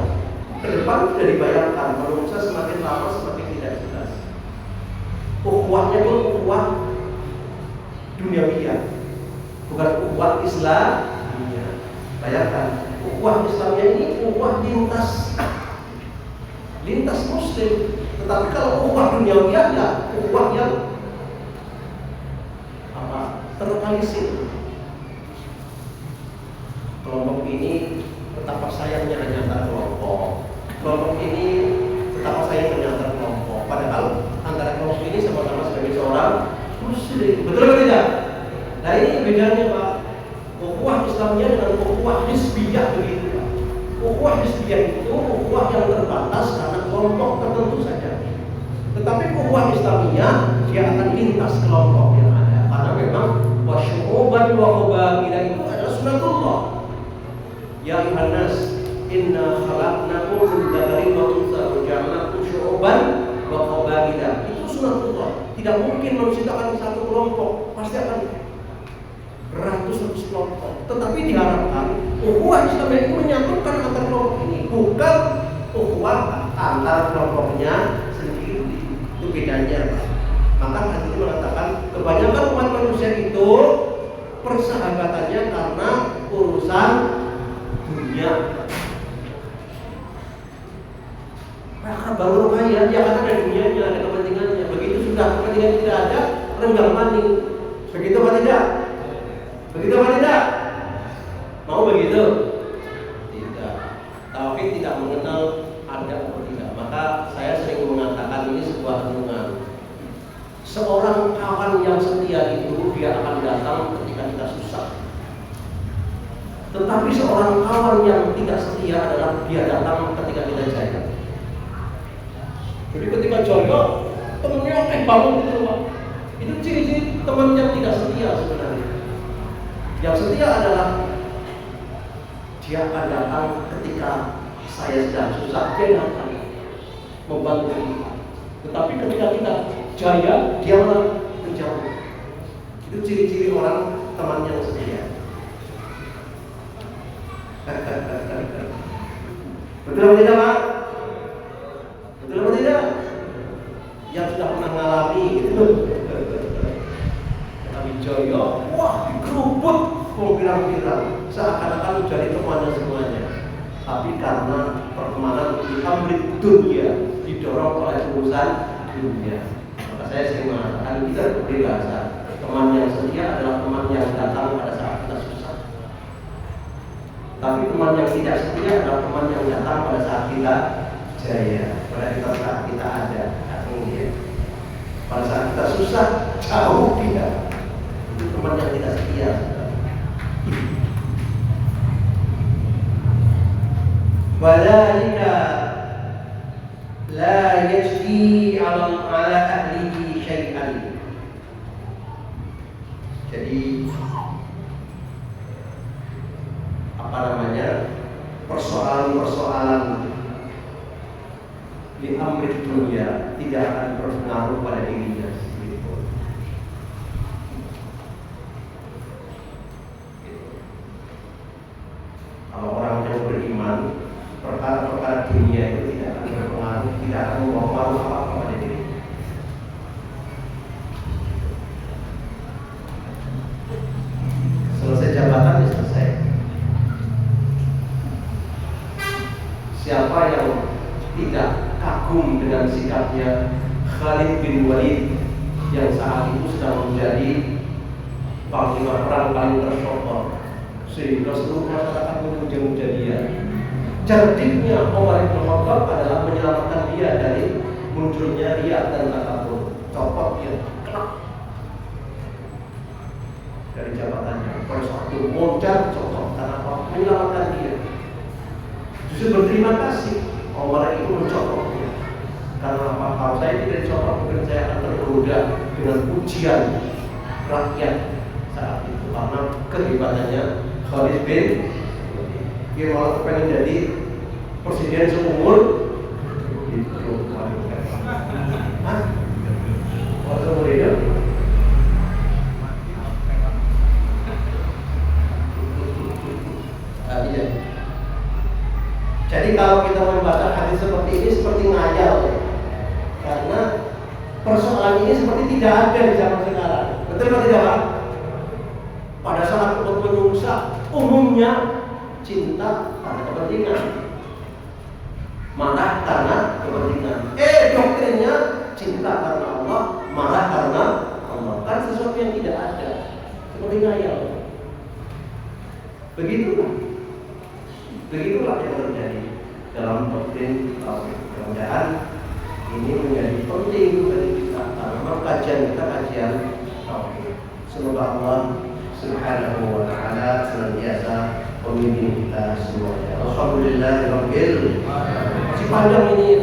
ke depan sudah dibayangkan manusia semakin lama semakin tidak jelas. Ukhuwahnya itu ukhuwah duniawiyah, bukan ukhuwah Islamiyah. Bayangkan, ukhuwah Islamiyah ini ukhuwah lintas muslim. Tetapi kalau ukhuwah duniawiyah ya ukhuwah yang terlokalisir. Kelompok ini betapa sayangnya hanya antar kelompok. Kelompok ini betapa sayangnya antar kelompok. Padahal antara kelompok ini sama-sama sebagai seorang muslim. Betul atau tidak? Nah ini bedanya Pak. Ukhuwah Islamiyah dengan ukhuwah hizbiyah begitu Pak. Ukhuwah hizbiyah itu ukhuwah yang terbatas karena kelompok tertentu saja. Tetapi ukhuwah Islamiyah dia akan lintas kelompok yang ada. Karena memang wasyu'uban wa qaba'ila itu adalah sunatullah. Ya ayuhan nas, inna khalaqnakum min dzakarin wa untha wa ja'alnakum syu'uban wa qaba'ila. Itu sunatullah. Tidak mungkin manusia akan satu kelompok, pasti akan beratus-ratus kelompok. Tetapi diharapkan ukhuwah Islam itu menyatukan antar kelompok ini, bukan ukhuwah antar kelompoknya sendiri. Itu bedanya Pak. Maka hadis ini mengatakan kebanyakan umat manusia itu persahabatannya karena urusan dunia. Maka baru kaya, ya karena ada dunianya, ada kepentingannya. Begitu sudah kepentingan tidak ada, renggang maning. Begitu apa tidak? Begitu apa tidak? Mau begitu? Tidak. Tapi tidak mengenal ada atau tidak. Maka saya sering mengatakan ini sebuah renungan. Seorang kawan yang setia itu dia akan datang ketika kita susah. Tetapi seorang kawan yang tidak setia adalah dia datang ketika kita jaya. Jadi ketika jaya, temennya bangun gitu Pak. Itu ciri-ciri teman yang tidak setia sebenarnya. Yang setia adalah dia akan datang ketika saya sedang susah, dia datang membantu kita. Tetapi ketika kita jaya, dia malah menjauh. Itu ciri-ciri orang teman yang setia. Betul tidak Pak? yang sudah pernah mengalami gitu. Kami Joyo, wah dikerubut pirang-pirang, seakan-akan jadi temannya semuanya. Tapi karena pertemanan di amrit dunia didorong oleh urusan dunia. Maka saya sering mengatakan kita berbahasa, teman yang setia adalah teman yang datang pada saat kita susah. Tapi teman yang tidak setia adalah teman yang datang pada saat kita jaya, pada saat kita ada. Pada saat kita susah, jauh dia. Itu teman yang tidak setia. Wadzalika la yajdi ala ahlihi syai'an. Jadi persoalan-persoalan di amrit dunia tidak akan berpengaruh pada dirinya sendiri. Kalau orang yang beriman, perkara-perkara dunia itu tidak akan berpengaruh, tidak akan membawa pengaruh apa-apa pada dirinya. Selesai jabatan ya selesai. Siapa yang tidak kagum dengan sikapnya Khalid bin Walid yang saat itu sedang menjadi panglima perang paling tersohor, sehingga seluruh masyarakat memuja-muja dia. Cerdiknya Umar bin Khattab adalah menyelamatkan dia dari munculnya riya dan takabur. Copot dia dari jabatannya. Pada saat itu moncat copot karena apa? Menyelamatkan dia. Justru berterima kasih Umar itu mencopotnya. Karena apa? Kalau saya tidak dicopot, mungkin saya akan tergoda dengan pujian rakyat saat itu karena kehebatannya Khalid bin dia malah pengen jadi presiden seumur hidup. Seumur hidup. Iya. Jadi kalau kita membaca hadis seperti ini seperti ngayal, karena persoalan ini seperti tidak ada di zaman sekarang. Betul atau tidak? Pada saat umat menyungsah, umumnya cinta karena kepentingan, marah karena kepentingan. Doktrinnya cinta karena Allah, marah karena Allah. Kan sesuatu yang tidak ada, seperti ngayal. Begitulah yang terjadi dalam doktrin tauhid. Mudah-mudahan ini menjadi penting bagi kita karena kajian kita kajian tauhid. Semoga Allah Subhanahu wa taala senantiasa pemimpin kita semuanya. Alhamdulillahirabbil alamin. Masih panjang ini